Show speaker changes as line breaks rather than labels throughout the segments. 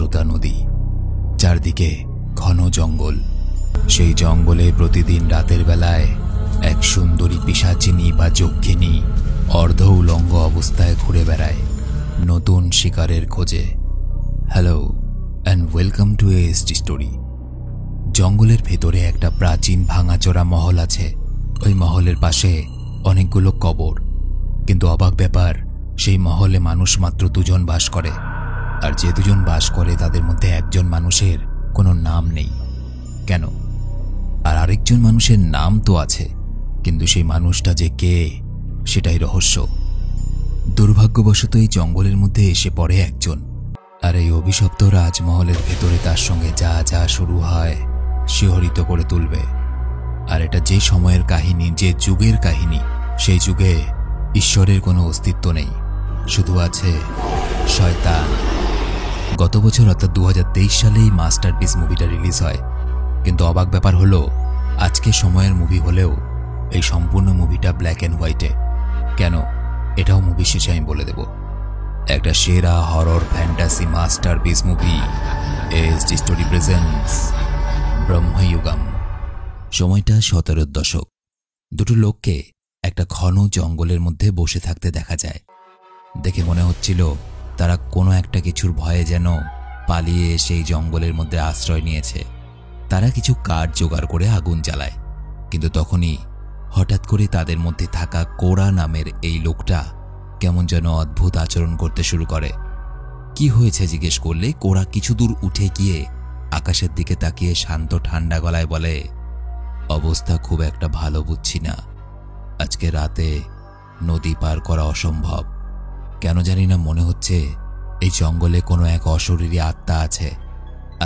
খরস্রোতা নদী, চারদিকে ঘন জঙ্গল। সেই জঙ্গলে প্রতিদিন রাতের বেলায় এক সুন্দরী পিশাচিনী বা যক্ষিণী অর্ধ উলঙ্গ অবস্থায় ঘুরে বেড়ায় নতুন শিকারের খোঁজে। Hello and welcome to AST story. জঙ্গলের ভেতরে একটা প্রাচীন ভাঙাচোরা মহল আছে। ওই মহলের পাশে অনেকগুলো কবর, কিন্তু অবাক ব্যাপার, সেই মহলে মানুষ মাত্র দুজন বাস করে। আর যে দুজন বাস করে তাদের মধ্যে একজন মানুষের কোনো নাম নেই। কেন? আর আরেকজন মানুষের নাম তো আছে, কিন্তু সেই মানুষটা যে কে সেটাই রহস্য। দুর্ভাগ্যবশত এই জঙ্গলের মধ্যে এসে পড়ে একজন, আর এই অভিশপ্ত রাজমহলের ভেতরে তার সঙ্গে যা যা শুরু হয় শিহরিত করে তুলবে। আর এটা যে সময়ের কাহিনী, যে যুগের কাহিনী, সেই যুগে ঈশ্বরের কোনো অস্তিত্ব নেই, শুধু আছে শয়তান। গত বছর অর্থাৎ 2023 সালে এই মাস্টারপিস মুভিটা রিলিজ হয়, কিন্তু অবাক ব্যাপার হলো আজকে সময়ের মুভি হলেও এই সম্পূর্ণ মুভিটা ব্ল্যাক অ্যান্ড হোয়াইটে। কেন? এটাও মুভি শেষে আমি বলে দেব। একটা সেরা horror fantasy masterpiece movie AST story presents Bramayugam. সময়টা 17 দশক। দুটো লোককে একটা ঘন জঙ্গলের মধ্যে বসে থাকতে দেখা যায়। দেখে মনে হচ্ছিল তারা কোনো একটা কিছুর ভয়ে যেন পালিয়ে সেই জঙ্গলের মধ্যে আশ্রয় নিয়েছে। তারা কিছু কাঠ জোগাড় করে আগুন জ্বালায়, কিন্তু তখনই হঠাৎ করে তাদের মধ্যে থাকা কোরা নামের এই লোকটা কেমন যেন অদ্ভুত আচরণ করতে শুরু করে। কি হয়েছে জিজ্ঞেস করলে কোরা কিছু দূর উঠে গিয়ে আকাশের দিকে তাকিয়ে শান্ত ঠান্ডা গলায় বলে, অবস্থা খুব একটা ভালো বুঝছি না। আজকে রাতে নদী পার করা অসম্ভব। কেন জানি না মনে হচ্ছে এই জঙ্গলে কোনো এক অশরীরী আত্মা আছে।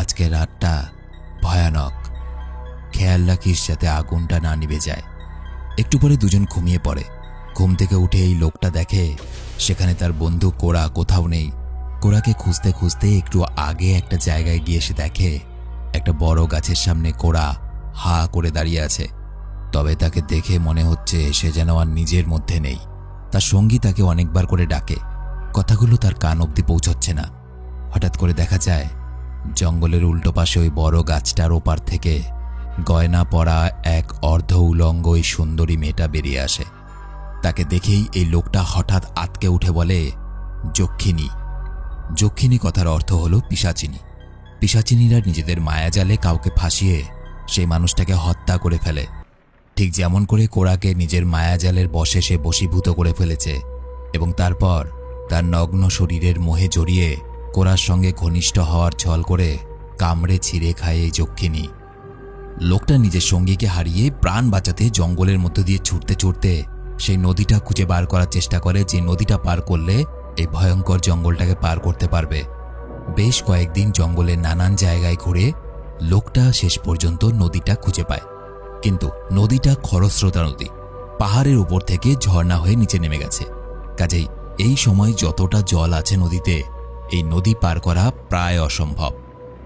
আজকে রাতটা ভয়ানক। খেয়াল রাখিস যাতে আগুনটা না নিভে যায়। একটু পরে দুজন ঘুমিয়ে পড়ে। ঘুম থেকে উঠে এই লোকটা দেখে সেখানে তার বন্ধু কোরা কোথাও নেই। কোরাকে খুঁজতে খুঁজতে একটু আগে একটা জায়গায় গিয়ে সে দেখে একটা বড় গাছের সামনে কোরা হা করে দাঁড়িয়ে আছে। তবে তাকে দেখে মনে হচ্ছে সে যেন আর নিজের মধ্যে নেই। তার সঙ্গী তাকে অনেকবার করে ডাকে, কথাগুলো তার কান অবধি পৌঁছচ্ছে না। হঠাৎ করে দেখা যায় জঙ্গলের উল্টো পাশে ওই বড় গাছটার ওপার থেকে গয়না পরা এক অর্ধ উলঙ্গ ওই সুন্দরী মেয়েটা বেরিয়ে আসে। তাকে দেখেই এই লোকটা হঠাৎ আতকে উঠে বলে, যক্ষিণী। যক্ষিণী কথার অর্থ হলো পিশাচিনী। পিশাচিনীরা নিজেদের মায়াজালে কাউকে ফাঁসিয়ে সেই মানুষটাকে হত্যা করে ফেলে, ঠিক যেমন করে কোরাকে নিজের মায়াজালের বশে সে বশীভূত করে ফেলেছে এবং তারপর তার নগ্ন শরীরের মোহে জড়িয়ে কোরার সঙ্গে ঘনিষ্ঠ হওয়ার ছল করে কামড়ে ছিঁড়ে খায় এই যক্ষিণী। লোকটা নিজের সঙ্গীকে হারিয়ে প্রাণ বাঁচাতে জঙ্গলের মধ্য দিয়ে ছুটতে ছুটতে সেই নদীটা খুঁজে বার করার চেষ্টা করে, যে নদীটা পার করলে এই ভয়ঙ্কর জঙ্গলটাকে পার করতে পারবে। বেশ কয়েকদিন জঙ্গলের নানান জায়গায় ঘুরে লোকটা শেষ পর্যন্ত নদীটা খুঁজে পায়, কিন্তু নদীটা খরস্রোতা নদী, পাহাড়ের উপর থেকে ঝর্ণা হয়ে নিচে নেমে গেছে। কাজেই এই সময় যতটা জল আছে নদীতে, এই নদী পার করা প্রায় অসম্ভব।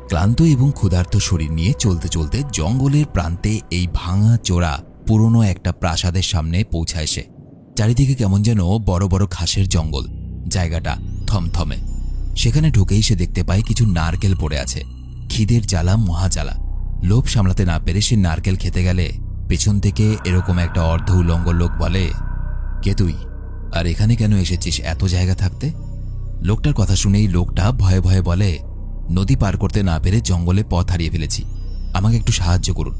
ক্লান্ত এবং ক্ষুধার্ত শরীর নিয়ে চলতে চলতে জঙ্গলের প্রান্তে এই ভাঙা চোরা পুরনো একটা প্রাসাদের সামনে পৌঁছায় সে। চারিদিকে কেমন যেন বড় বড় ঘাসের জঙ্গল, জায়গাটা থমথমে। সেখানে ঢুকেই সে দেখতে পায় কিছু নারকেল পড়ে আছে। খিদের জ্বালা মহা জ্বালা, লোভ সামলাতে না পেরে সে নারকেল খেতে গেলে পেছন থেকে এরকম একটা অর্ধ উলঙ্গ লোক বলে, কে তুই? আর এখানে কেন এসেছিস এত জায়গা থাকতে? লোকটার কথা শুনেই লোকটা ভয়ে ভয়ে বলে, নদী পার করতে না পেরে জঙ্গলে পথ হারিয়ে ফেলেছি, আমাকে একটু সাহায্য করুন।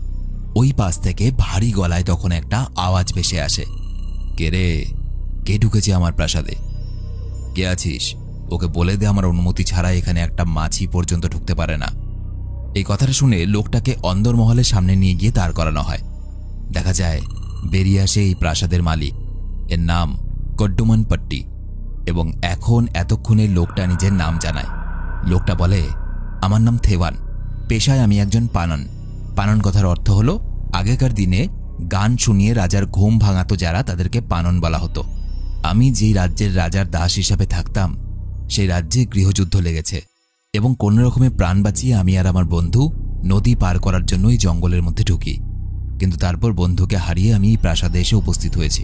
ওই পাশ থেকে ভারী গলায় তখন একটা আওয়াজ ভেসে আসে, কে রে? কে ঢুকেছে আমার প্রাসাদে? কে আছিস? ওকে বলে দে আমার অনুমতি ছাড়া এখানে একটা মাছি পর্যন্ত ঢুকতে পারে না। এই কথাটা শুনে লোকটাকে অন্দরমহলের সামনে নিয়ে গিয়ে দাঁড় করানো হয়। দেখা যায় বেরিয়ে আসে এই প্রাসাদের মালিক, এর নাম কড্ডুমান পট্টি, এবং এতক্ষণে লোকটা নিজের নাম জানায়। লোকটা বলে, আমার নাম থেওয়ান, পেশায় আমি একজন পানন। পানন কথার অর্থ হলো আগেকার দিনে গান শুনিয়ে রাজার ঘুম ভাঙাতো যারা, তাদেরকে পানন বলা হতো। আমি যেই রাজ্যের রাজার দাস হিসাবে থাকতাম, সেই রাজ্যে গৃহযুদ্ধ লেগেছে এবং কোনো রকমে প্রাণ বাঁচিয়ে আমি আর আমার বন্ধু নদী পার করার জন্য এই জঙ্গলের মধ্যে ঢুকি, কিন্তু তারপর বন্ধুকে হারিয়ে আমি এই প্রাসাদে এসে উপস্থিত হয়েছি।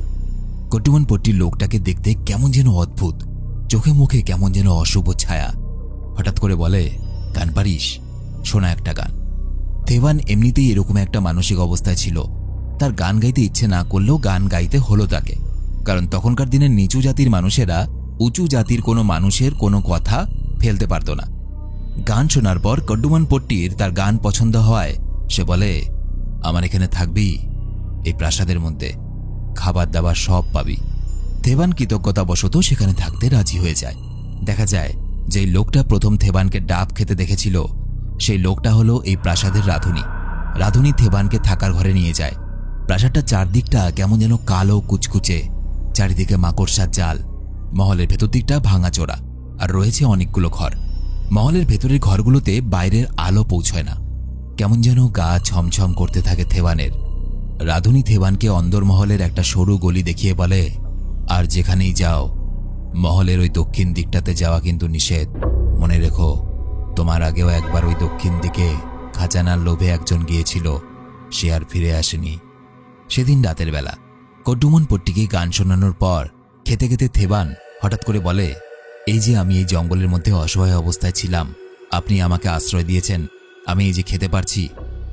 কড্ডুমান পট্টির লোকটাকে দেখতে কেমন যেন অদ্ভুত, চোখে মুখে কেমন যেন অশুভ ছায়া। হঠাৎ করে বলে, গান পারিস? শোনা একটা গান। থেভান এমনিতেই এরকম একটা মানসিক অবস্থায় ছিল, তার গান গাইতে ইচ্ছে না করলেও গান গাইতে হলো তাকে, কারণ তখনকার দিনের নিচু জাতির মানুষেরা উঁচু জাতির কোনো মানুষের কোনো কথা ফেলতে পারত না। গান শোনার পর কড্ডুমান পট্টির তার গান পছন্দ হওয়ায় সে বলে, আমার এখানে থাকবি, এই প্রাসাদের মধ্যে খাবার দাবার সব পাবি। থেভান কৃতজ্ঞতাবশত সেখানে থাকতে রাজি হয়ে যায়। দেখা যায় যে লোকটা প্রথম থেভানকে ডাব খেতে দেখেছিল সেই লোকটা হলো এই প্রাসাদের রাঁধুনি। রাঁধুনি থেভানকে থাকার ঘরে নিয়ে যায়। প্রাসাদটা চারদিকটা কেমন যেন কালো কুচকুচে, চারিদিকে মাকড়সার জাল, মহলের ভেতর দিকটা ভাঙাচোরা, আর রয়েছে অনেকগুলো ঘর। মহলের ভেতরের ঘরগুলোতে বাইরের আলো পৌঁছয় না, কেমন যেন গা ছমছম করতে থাকে থেভানের। রাঁধুনি থেভানকে অন্দরমহলের একটা সরু গলি দেখিয়ে বলে, আর যেখানেই যাও মহলের ওই দক্ষিণ দিকটাতে যাওয়া কিন্তু নিষেধ। মনে রেখো, তোমার আগেও একবার ওই দক্ষিণ দিকে খাজানার লোভে একজন গিয়েছিল, সে আর ফিরে আসেনি। সেদিন রাতের বেলা কড্ডুমান পট্টিকে গান শোনানোর পর খেতে খেতে থেভান হঠাৎ করে বলে, এই যে আমি এই জঙ্গলের মধ্যে অসহায় অবস্থায় ছিলাম, আপনি আমাকে আশ্রয় দিয়েছেন, আমি এই যে খেতে পারছি,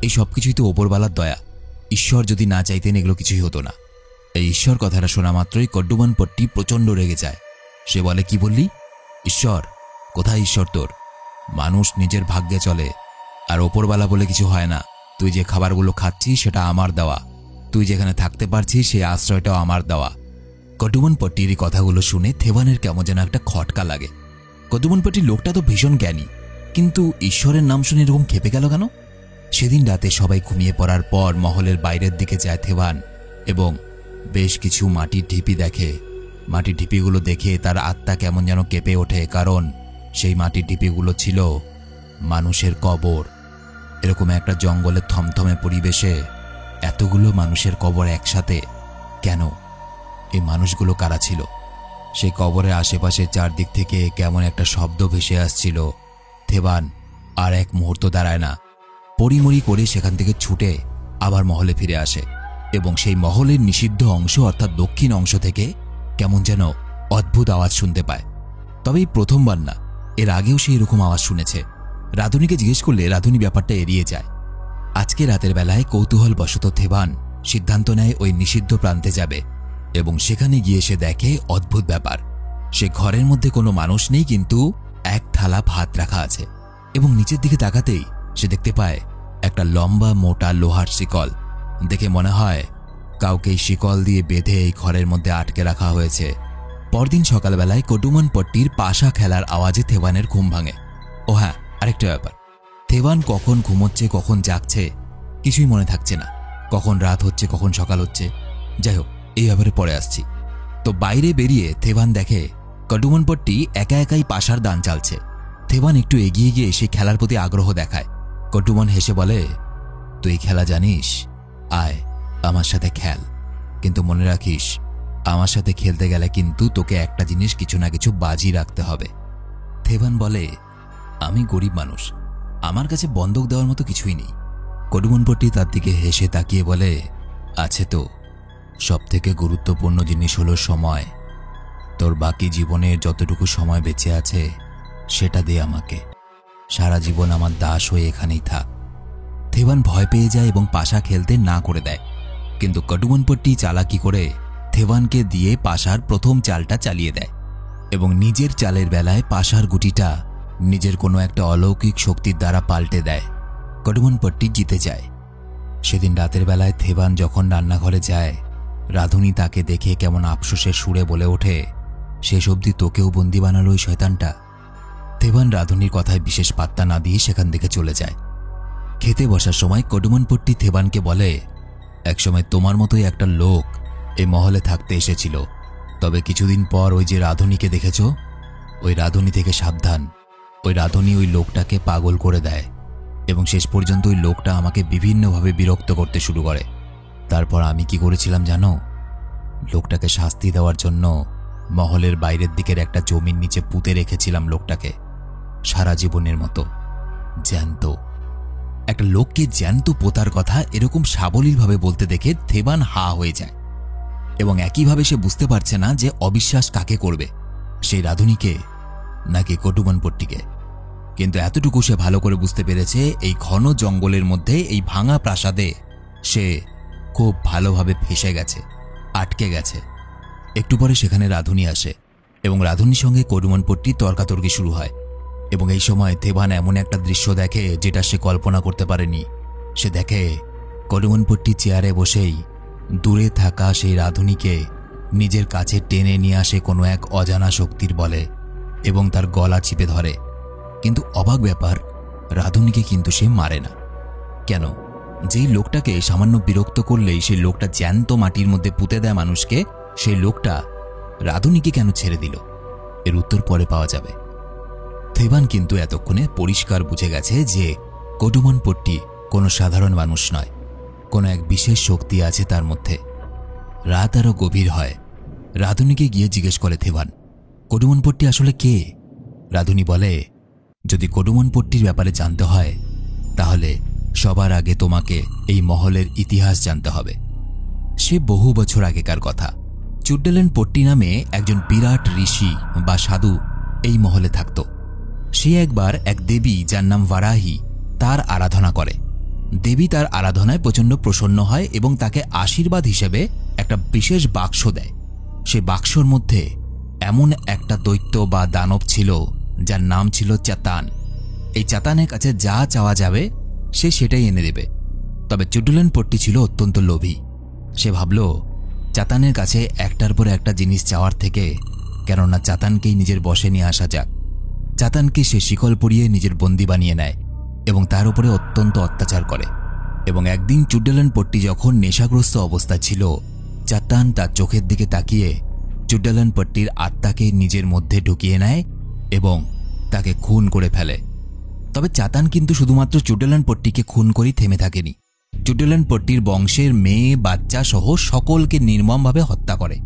এই সব কিছুই তো ওপরওয়ালার দয়া। ঈশ্বর যদি না চাইতেন এগুলো কিছুই হতো না। এই ঈশ্বর কথাটা শোনা মাত্রই কড্ডুমান পট্টি প্রচণ্ড রেগে যায়। সে বলে, কি বললি? ঈশ্বর? কোথায় ঈশ্বর তোর? মানুষ নিজের ভাগ্যে চলে, আর ওপরওয়ালা বলে কিছু হয় না। তুই যে খাবারগুলো খাচ্ছিস সেটা আমার দেওয়া, তুই যেখানে থাকতে পারছিস সেই আশ্রয়টাও আমার দেওয়া। কড্ডুমান পট্টির এই কথাগুলো শুনে থেভানের কেমন যেন একটা খটকা লাগে। কড্ডুমান পট্টির লোকটা তো ভীষণ জ্ঞানী, কিন্তু ঈশ্বরের নাম শুনে এরকম খেপে গেল কেন? সেদিন রাতে সবাই ঘুমিয়ে পড়ার পর মহলের বাইরের দিকে যায় থেভান এবং বেশ কিছু মাটির ঢিপি দেখে। মাটির ঢিপিগুলো দেখে তার আত্মা কেমন যেন কেঁপে ওঠে, কারণ সেই মাটির ঢিপিগুলো ছিল মানুষের কবর। এরকম একটা জঙ্গলের থমথমে পরিবেশে এতগুলো মানুষের কবর একসাথে কেন? এই মানুষগুলো কারা ছিল? সেই কবরের আশেপাশে চারদিক থেকে কেমন একটা শব্দ ভেসে আসছিল। থেভান আর এক মুহূর্ত দাঁড়ায় না, পরিমরি করে সেখান থেকে ছুটে আবার মহলে ফিরে আসে এবং সেই মহলের নিষিদ্ধ অংশ অর্থাৎ দক্ষিণ অংশ থেকে কেমন যেন অদ্ভুত আওয়াজ শুনতে পায়। তবে এই প্রথমবার না, এর আগেও সে এরকম আওয়াজ শুনেছে। রাঁধুনিকে জিজ্ঞেস করলে রাঁধুনি ব্যাপারটা এড়িয়ে যায়। আজকে রাতের বেলায় কৌতূহলবশত থেভান সিদ্ধান্ত নেয় ওই নিষিদ্ধ প্রান্তে যাবে এবং সেখানে গিয়ে সে দেখে অদ্ভুত ব্যাপার। সে ঘরের মধ্যে কোনো মানুষ নেই, কিন্তু এক থালা ভাত রাখা আছে এবং নিচের দিকে তাকাতেই সে দেখতে পায় একটা লম্বা মোটা লোহার শিকল। দেখে মনে হয় কাউকে শিকল দিয়ে বেঁধে এই ঘরের মধ্যে আটকে রাখা হয়েছে। পরদিন সকালবেলায় কড্ডুমান পট্টির পাশা খেলার আওয়াজে থেভানের ঘুম ভাঙে। ও হ্যাঁ, আরেকটা ব্যাপার, থেভান কখন ঘুমোচ্ছে কখন জাগছে কিছুই মনে থাকছে না, কখন রাত হচ্ছে কখন সকাল হচ্ছে। যাই হোক, এই ব্যাপারে পরে আসছি। তো বাইরে বেরিয়ে থেভান দেখে কড্ডুমান পট্টি একা একাই পাশার দান চালছে। থেভান একটু এগিয়ে গিয়ে সেই খেলার প্রতি আগ্রহ দেখায়। কড্ডুমান হেসে বলে, তুই খেলা জানিস? আয় আমার সাথে খেল, কিন্তু মনে রাখিস আমার সাথে খেলতে গেলে কিন্তু তোকে একটা জিনিস কিছু না কিছু বাজি রাখতে হবে। থেভান বলে, আমি গরিব মানুষ, আমার কাছে বন্ধক দেওয়ার মতো কিছুই নেই। কড্ডুমান পট্টি তার দিকে হেসে তাকিয়ে বলে, আছে তো, সবথেকে গুরুত্বপূর্ণ জিনিস হলো সময়। তোর বাকি জীবনের যতটুকু সময় বেঁচে আছে সেটা দে আমাকে, সারা জীবন আমার দাস হয়ে এখানেই থাক। থেভান ভয় পেয়ে যায় এবং পাশা খেলতে না করে দেয়, কিন্তু কড্ডুমান পট্টি চালাকি করে থেভানকে দিয়ে পাশার প্রথম চালটা চালিয়ে দেয় এবং নিজের চালের বেলায় পাশার গুটিটা নিজের কোনো একটা অলৌকিক শক্তির দ্বারা পাল্টে দেয়। কড্ডুমান পট্টি জিতে যায়। সেদিন রাতের বেলায় থেভান যখন রান্নাঘরে যায়, রাঁধুনি তাকে দেখে কেমন আফসোসের সুরে বলে ওঠে, শেষ অবধি তোকেও বন্দি বানালো ওই শয়তানটা। থেভান রাঁধুনির কথায় বিশেষ পাত্তা না দিয়ে সেখান থেকে চলে যায়। খেতে বসার সময় কড্ডুমান পট্টি থেভানকে বলে, একসময় তোমার মতোই একটা লোক এই মহলে থাকতে এসেছিল, তবে কিছুদিন পর ওই যে রাঁধুনিকে দেখেছ, ওই রাঁধুনি থেকে সাবধান। ওই রাঁধুনি ওই লোকটাকে পাগল করে দেয় এবং শেষ পর্যন্ত ওই লোকটা আমাকে বিভিন্নভাবে বিরক্ত করতে শুরু করে। তারপর আমি কি করেছিলাম জানো? লোকটাকে শাস্তি দেওয়ার জন্য মহলের বাইরের দিকের একটা জমির নিচে পুঁতে রেখেছিলাম লোকটাকে সারা জীবনের মতো জ্যান্ত। একটা লোককে জ্যান্ত পোতার কথা এরকম সাবলীলভাবে বলতে দেখে থেভান হা হয়ে যায় এবং একইভাবে সে বুঝতে পারছে না যে অবিশ্বাস কাকে করবে, সেই রাঁধুনিকে নাকি কড্ডুমান পট্টিকে। কিন্তু এতটুকু সে ভালো করে বুঝতে পেরেছে, এই ঘন জঙ্গলের মধ্যে এই ভাঙা প্রাসাদে সে খুব ভালোভাবে ফেঁসে গেছে, আটকে গেছে। একটু পরে সেখানে রাধুনী আসে এবং রাধুনীর সঙ্গে কডুমনপট্টির তর্কাতর্কি শুরু হয়। এবং এই সময় থেভান এমন একটা দৃশ্য দেখে যেটা সে কল্পনা করতে পারেনি। সে দেখে কডুমনপট্টি চেয়ারে বসেই দূরে থাকা সেই রাধুনীকে নিজের কাছে টেনে নিয়ে আসে কোনো এক অজানা শক্তির বলে এবং তার গলা চিপে ধরে। কিন্তু অবাক ব্যাপার, রাধুনীকে কিন্তু সে মারে না। কেন? যেই লোকটাকে সামান্য বিরক্ত করলেই সেই লোকটা জ্যান্ত মাটির মধ্যে পুঁতে দেয় মানুষকে, সেই লোকটা রাধুনীকে কেন ছেড়ে দিল? এর উত্তর পরে পাওয়া যাবে। থেভান কিন্তু এতক্ষণে পরিষ্কার বুঝে গেছে যে কডুমনপট্টি কোনো সাধারণ মানুষ নয়, কোনো এক বিশেষ শক্তি আছে তার মধ্যে। রাত আরও গভীর হয়। রাধুনীকে গিয়ে জিজ্ঞেস করে থেভান, কডুমনপট্টি আসলে কে? রাধুনী বলে, যদি কডুমনপট্টির ব্যাপারে জানতে হয় তাহলে সবার আগে তোমাকে এই মহলের ইতিহাস জানতে হবে। সে বহু বছর আগেকার কথা। চুড্ডেলেনপট্টি নামে একজন বিরাট ঋষি বা সাধু এই মহলে থাকত। সে একবার এক দেবী যার নাম বারাহি তার আরাধনা করে। দেবী তার আরাধনায় প্রচণ্ড প্রসন্ন হয় এবং তাকে আশীর্বাদ হিসেবে একটা বিশেষ বাক্স দেয়। সে বাক্সর মধ্যে এমন একটা দৈত্য বা দানব ছিল যার নাম ছিল চাতান। এই চাতানের কাছে যা চাওয়া যাবে সে সেটাই এনে দেবে। তবে চুড্ডেলেনপট্টি ছিল অত্যন্ত লোভী। সে ভাবল, চাতানের কাছে একটার পর একটা জিনিস চাওয়ার থেকে কেননা চাতানকেই নিজের বশে নিয়ে আসা যাক। চাতানকে সে শিকল পরিয়ে নিজের বন্দী বানিয়ে নেয় এবং তার উপরে অত্যন্ত অত্যাচার করে। এবং একদিন চুড্ডেলেনপট্টি যখন নেশাগ্রস্ত অবস্থায় ছিল, চাতান তার চোখের দিকে তাকিয়ে চুড্ডেলেনপট্টির আত্মাকে নিজের মধ্যে ঢুকিয়ে নেয় এবং তাকে খুন করে ফেলে। তবে চাতান কিন্তু শুধুমাত্র চুড্ডেলেনপট্টিকে খুন করেই থেমে থাকেনি। চুড্ডেলেনপট্টির বংশের মেয়ে বাচ্চা সহ সকলকে নির্মমভাবে হত্যা করে।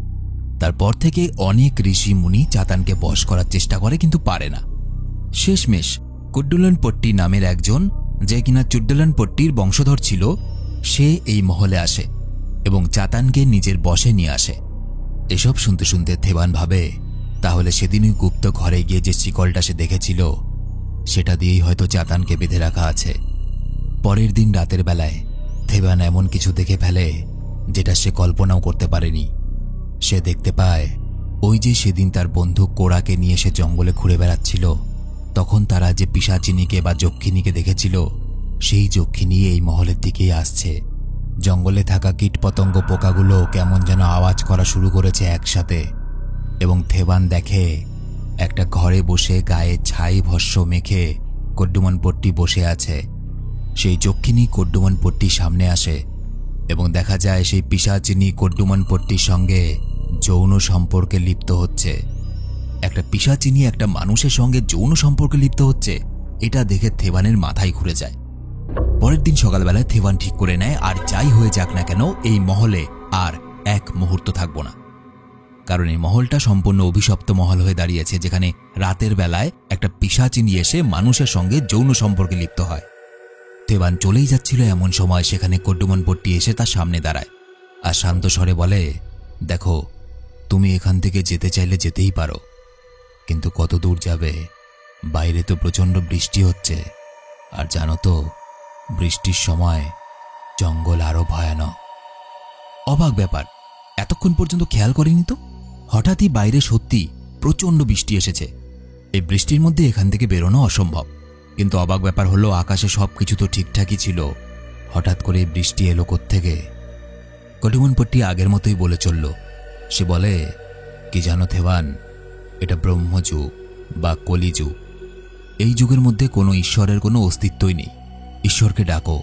তারপর থেকে অনেক ঋষি মুনি চাতানকে বশ করার চেষ্টা করে, কিন্তু পারে না। শেষমেশ কুড্ডুলেনপট্টি নামের একজন, যে কিনা চুড্ডেলেনপট্টির বংশধর ছিল, সে এই মহলে আসে এবং চাতানকে নিজের বশে নিয়ে আসে। এসব শুনতে শুনতে থেভান ভাবে, তাহলে সেদিনই গুপ্ত ঘরে গিয়ে যে শিকলটা সে দেখেছিল সেটা দিয়েই হয়তো চাতানকে বেঁধে রাখা আছে। পরের দিন রাতের বেলায় থেভান এমন কিছু দেখে ফেলে যেটা সে কল্পনাও করতে পারেনি। সে দেখতে পায়, ওই যে সেদিন তার বন্ধু কোরাকে নিয়ে সে জঙ্গলে ঘুরে বেড়াচ্ছিল, তখন তারা যে পিশাচিনীকে বা যক্ষিণীকে দেখেছিল, সেই যক্ষিণী এই মহলের দিকেই আসছে। জঙ্গলে থাকা কীটপতঙ্গ পোকাগুলো কেমন যেন আওয়াজ করা শুরু করেছে একসাথে। এবং থেভান দেখে একটা ঘরে বসে গায়ে ছাই ভস্য মেখে কড্ডুমনপট্টি বসে আছে। সেই যক্ষিণী কড্ডুমনপট্টির সামনে আসে এবং দেখা যায় সেই পিশাচিনী কড্ডুমনপট্টির সঙ্গে যৌন সম্পর্কে লিপ্ত হচ্ছে। একটা পিশাচিনী একটা মানুষের সঙ্গে যৌন সম্পর্কে লিপ্ত হচ্ছে, এটা দেখে থেভানের মাথায় ঘুরে যায়। পরের দিন সকালবেলায় থেভান ঠিক করে নেয়, আর যাই হয়ে যাক না কেন এই মহলে আর এক মুহূর্ত থাকব না। কারণ এই মহলটা সম্পূর্ণ অভিশপ্ত মহল হয়ে দাঁড়িয়েছে, যেখানে রাতের বেলায় একটা পিশাচিনী এসে মানুষের সঙ্গে যৌন সম্পর্কে লিপ্ত হয়। থেভান চলেই যাচ্ছিল, এমন সময় সেখানে কড্ডুমনপট্টি এসে তার সামনে দাঁড়ায় আর শান্ত স্বরে বলে, দেখো, তুমি এখান থেকে যেতে চাইলে যেতেই পারো, কিন্তু কত দূর যাবে? বাইরে তো প্রচণ্ড বৃষ্টি হচ্ছে, আর জানো তো বৃষ্টির সময় জঙ্গল আরো ভয়ানক। অবাক ব্যাপার, এতক্ষণ পর্যন্ত খেয়াল করেনি তো। হঠাৎই বাইরে সত্যি প্রচণ্ড বৃষ্টি এসেছে। এই বৃষ্টির মধ্যে এখান থেকে বেরোনো অসম্ভব। কিন্তু অবাক ব্যাপার হলো, আকাশে সবকিছু তো ঠিকঠাকই ছিল, হঠাৎ করে বৃষ্টি এলো কোত্থেকে? কডুমনপট্টি আগের মতোই বলে চলল। সে বলে, কি জানো থেভান, এটা ব্রহ্মযুগ বা কলিযুগ। এই যুগের মধ্যে কোনো ঈশ্বরের কোনো অস্তিত্বই নেই। ঈশ্বরকে ডাকো,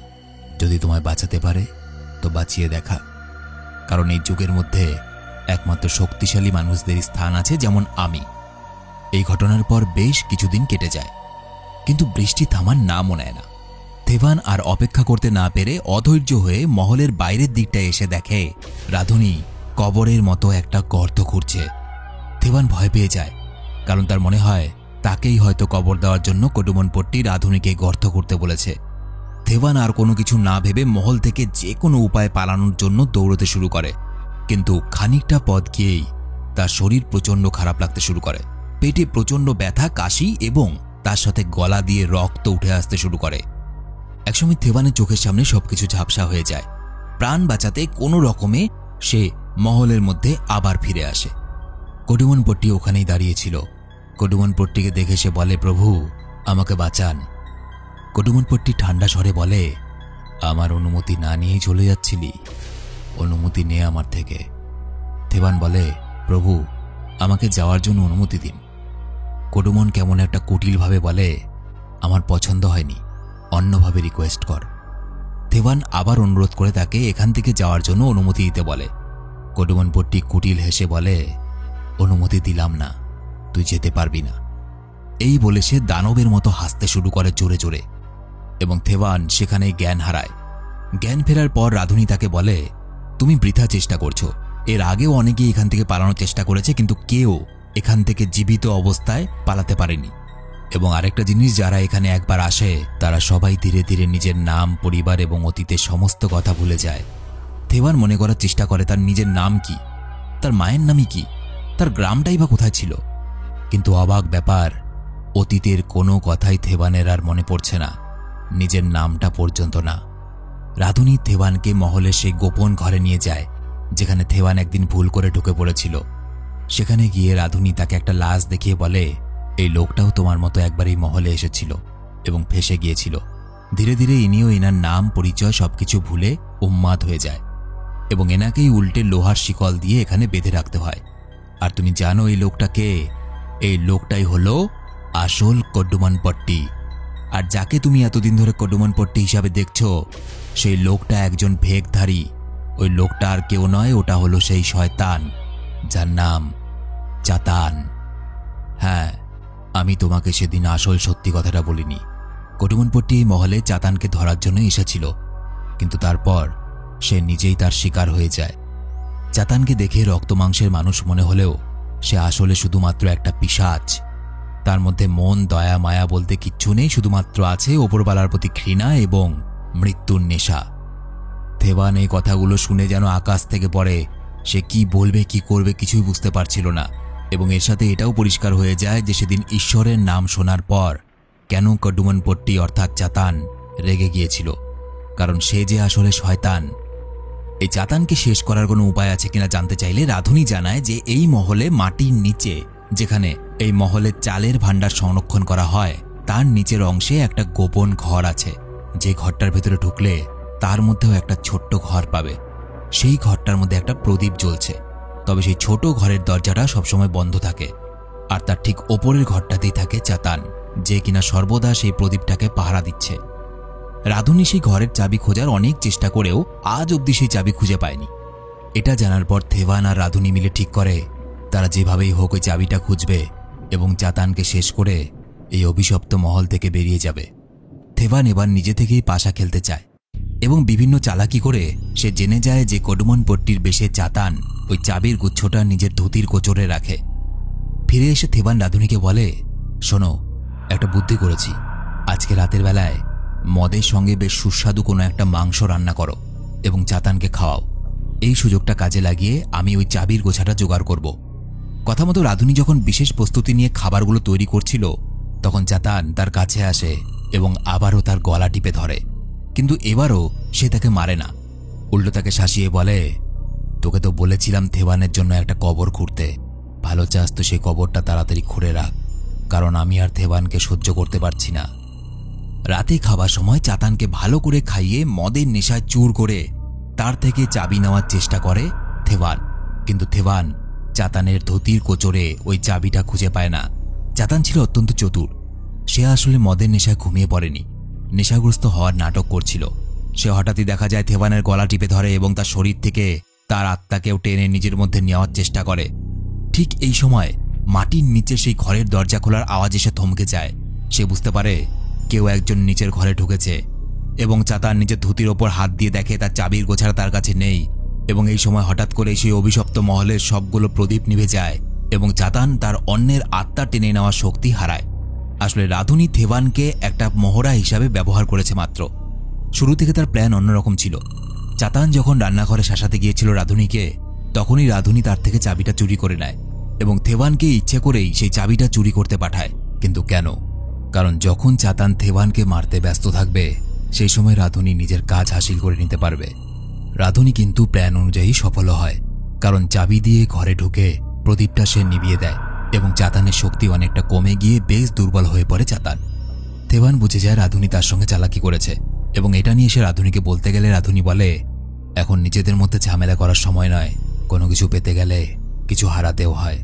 যদি তোমায় বাঁচাতে পারে তো বাঁচিয়ে দেখা। কারণ এই যুগের মধ্যে একমাত্র শক্তিশালী মানুষদের স্থান আছে, যেমন আমি। এই ঘটনার পর বেশ কিছুদিন কেটে যায়, কিন্তু বৃষ্টি থামার নামও নেয় না। থেভান আর অপেক্ষা করতে না পেরে অধৈর্য হয়ে মহলের বাইরের দিকটায় এসে দেখে রাধুনী কবরের মতো একটা গর্ত খুঁড়ছে। থেভান ভয় পেয়ে যায়, কারণ তার মনে হয় তাকেই হয়তো কবর দেওয়ার জন্য কডুমনপট্টি রাধুনীকে গর্ত করতে বলেছে। থেভান আর কোনো কিছু না ভেবে মহল থেকে যে কোনো উপায়ে পালানোর জন্য দৌড়তে শুরু করে। কিন্তু খানিকটা পথ গিয়েই তার শরীর প্রচণ্ড খারাপ লাগতে শুরু করে। পেটে প্রচণ্ড ব্যথা, কাশি এবং তার সাথে গলা দিয়ে রক্ত উঠে আসতে শুরু করে। একসময় থেভানের চোখের সামনে সবকিছু ঝাপসা হয়ে যায়। প্রাণ বাঁচাতে কোনো রকমে সে মহলের মধ্যে আবার ফিরে আসে। কডুমন পট্টি ওখানেই দাঁড়িয়েছিল। কডুমন পট্টিকে দেখে সে বলে, প্রভু আমাকে বাঁচান। কডুমন পট্টি ঠান্ডা স্বরে বলে, আমার অনুমতি না নিয়েই চলে যাচ্ছিলি? অনুমতি নে আমার থেকে। থেভান বলে, প্রভু আমাকে যাওয়ার জন্য অনুমতি দিন। কডুমন কেমন একটা কুটিলভাবে বলে, আমার পছন্দ হয়নি, অন্যভাবে রিকোয়েস্ট কর। থেভান আবার অনুরোধ করে তাকে এখান থেকে যাওয়ার জন্য অনুমতি দিতে বলে। কডুমন পট্টি কুটিল হেসে বলে, অনুমতি দিলাম না, তুই যেতে পারবি না। এই বলে সে দানবের মতো হাসতে শুরু করে জোরে জোরে, এবং থেভান সেখানেই জ্ঞান হারায়। জ্ঞান ফেরার পর রাধুনী তাকে বলে, তুমি বৃথা চেষ্টা করছো। এর আগেও অনেকেই এখান থেকে পালানোর চেষ্টা করেছে, কিন্তু কেউ এখান থেকে জীবিত অবস্থায় পালাতে পারেনি। এবং আরেকটা জিনিস, যারা এখানে একবার আসে তারা সবাই ধীরে ধীরে নিজের নাম, পরিবার এবং অতীতের সমস্ত কথা ভুলে যায়। থেভান মনে করার চেষ্টা করে তার নিজের নাম কি, তার মায়ের নামই কি, তার গ্রামটাই বা কোথায় ছিল। কিন্তু অবাক ব্যাপার, অতীতের কোনো কথাই থেভানের আর মনে পড়ছে না, নিজের নামটা পর্যন্ত না। রাধুনী থেভানকে মহলের সেই গোপন ঘরে নিয়ে যায় যেখানে থেভান একদিন ভুল করে ঢুকে পড়েছিল। সেখানে গিয়ে রাধুনী তাকে একটা লাশ দেখিয়ে বলে, এই লোকটাও তোমার মতো একবার এই মহলে এসেছিল এবং ফেঁসে গিয়েছিল। ধীরে ধীরে ইনিও এনার নাম, পরিচয় সবকিছু ভুলে উন্মাদ হয়ে যায় এবং এনাকেই উল্টে লোহার শিকল দিয়ে এখানে বেঁধে রাখতে হয়। আর তুমি জানো এই লোকটা কে? এই লোকটাই হলো আসল কডুমন পট্টি। আর যাকে তুমি এতদিন ধরে কডুমন পট্টি হিসাবে দেখছো, সেই লোকটা একজন ভেকধারী। ওই লোকটা আর কেউ নয়, ওটা হলো সেই শয়তান যার নাম চাতান। হ্যাঁ, আমি তোমাকে সেদিন আসল সত্যি কথাটা বলিনি। কডুমন পট্টি এই মহলে চাতানকে ধরার জন্য এসেছিল, কিন্তু তারপর সে নিজেই তার শিকার হয়ে যায়। চাতানকে দেখে রক্ত মাংসের মানুষ মনে হলেও সে আসলে শুধুমাত্র একটা পিশাচ। তার মধ্যে মন, দয়া, মায়া বলতে কিচ্ছু নেই, শুধুমাত্র আছে ওপরওয়ালার প্রতি ঘৃণা এবং মৃত্যুর নেশা। থেভান এই কথাগুলো শুনে যেন আকাশ থেকে পড়ে। সে কি বলবে, কি করবে কিছুই বুঝতে পারছিল না। এবং এর সাথে এটাও পরিষ্কার হয়ে যায় যে সেদিন ঈশ্বরের নাম শোনার পর কেন কডুমন পট্টি অর্থাৎ চাতান রেগে গিয়েছিল, কারণ সে যে আসলে শয়তান। এই চাতানকে শেষ করার কোনো উপায় আছে কিনা জানতে চাইলে রাধুনী জানায় যে এই মহলে মাটির নিচে, যেখানে এই মহলের চালের ভাণ্ডার সংরক্ষণ করা হয়, তার নিচের অংশে একটা গোপন ঘর আছে। যে ঘরটার ভেতরে ঢুকলে তার মধ্যেও একটা ছোট্ট ঘর পাবে। সেই ঘরটার মধ্যে একটা প্রদীপ জ্বলছে, তবে সেই ছোট ঘরের দরজাটা সবসময় বন্ধ থাকে। আর তার ঠিক ওপরের ঘরটাতেই থাকে চাতান, যে কিনা সর্বদা সেই প্রদীপটাকে পাহারা দিচ্ছে। রাধুনী সেই ঘরের চাবি খোঁজার অনেক চেষ্টা করেও আজ অবধি সেই চাবি খুঁজে পায়নি। এটা জানার পর থেভান আর রাধুনী মিলে ঠিক করে তারা যেভাবেই হোক ওই চাবিটা খুঁজবে এবং চাতানকে শেষ করে এই অভিশপ্ত মহল থেকে বেরিয়ে যাবে। থেভান এবার নিজে থেকেই পাশা খেলতে চায় এবং বিভিন্ন চালাকি করে সে জেনে যায় যে কডুমন পট্টির বেশে চাতান ওই চাবির গুচ্ছটা নিজের ধুতির কোচরে রাখে। ফিরে এসে থেভান রাধুনীকে বলে, শোনো, একটা বুদ্ধি করেছি। আজকে রাতের বেলায় মদের সঙ্গে বেশ সুস্বাদু কোনো একটা মাংস রান্না করো এবং চাতানকে খাওয়াও। এই সুযোগটা কাজে লাগিয়ে আমি ওই চাবির গোছাটা জোগাড় করব। কথা মতো রাধুনী যখন বিশেষ প্রস্তুতি নিয়ে খাবারগুলো তৈরি করছিল, তখন চাতান তার কাছে আসে এবং আবারও তার গলা টিপে ধরে। কিন্তু এবারও সে তাকে মারে না, উল্টো তাকে শাসিয়ে বলে, তোকে তো বলেছিলাম থেভানের জন্য একটা কবর খুঁড়তে। ভালো চাস তো সেই কবরটা তাড়াতাড়ি খুঁড়ে রাখ, কারণ আমি আর থেভানকে সহ্য করতে পারছি না। রাতে খাবার সময় চাতানকে ভালো করে খাইয়ে মদের নেশায় চুর করে তার থেকে চাবি নেওয়ার চেষ্টা করে থেভান। কিন্তু থেভান চাতানের ধুতির কোচরে ওই চাবিটা খুঁজে পায় না। চাতান ছিল অত্যন্ত চতুর। সে আসলে মদের নেশায় ঘুমিয়ে পড়েনি, নেশাগ্রস্ত হওয়ার নাটক করছিল। সে হঠাৎই দেখা যায় থেভানের গলা টিপে ধরে এবং তার শরীর থেকে তার আত্মাকেও টেনে নিজের মধ্যে নেওয়ার চেষ্টা করে। ঠিক এই সময় মাটির নিচে সেই ঘরের দরজা খোলার আওয়াজ এসে থমকে যায়। সে বুঝতে পারে কেউ একজন নিচের ঘরে ঢুকেছে এবং চাতান নিজের ধুতির ওপর হাত দিয়ে দেখে তার চাবির গোছাটা তার কাছে নেই। এবং এই সময় হঠাৎ করে সেই অভিশপ্ত মহলের সবগুলো প্রদীপ নিভে যায় এবং চাতান তার অন্যের আত্মা টেনে নেওয়ার শক্তি হারায়। আসলে রাধুনী থেভানকে একটা মহড়া হিসাবে ব্যবহার করেছে মাত্র। শুরু থেকে তার প্ল্যান অন্যরকম ছিল। চাতান যখন রান্নাঘরে শাসাতে গিয়েছিল রাধুনীকে, তখনই রাধুনী তার থেকে চাবিটা চুরি করে নেয় এবং থেভানকে ইচ্ছে করেই সেই চাবিটা চুরি করতে পাঠায়। কিন্তু কেন? কারণ যখন চাতান থেভানকে মারতে ব্যস্ত থাকবে সেই সময় রাধুনি নিজের কাজ হাসিল করে নিতে পারবে। রাধুনি কিন্তু প্ল্যান অনুযায়ী সফল হয়, কারণ চাবি দিয়ে ঘরে ঢুকে প্রদীপটা সে নিভিয়ে দেয় এবং চাতানের শক্তি অনেকটা কমে গিয়ে বেশ দুর্বল হয়ে পড়ে চাতান। থেভান বুঝে যায় রাধুনি তার সঙ্গে চালাকি করেছে এবং এটা নিয়ে সে রাধুনিকে বলতে গেলে রাধুনি বলে, এখন নিজেদের মধ্যে ঝামেলা করার সময় নয়, কোনো কিছু পেতে গেলে কিছু হারাতেও হয়।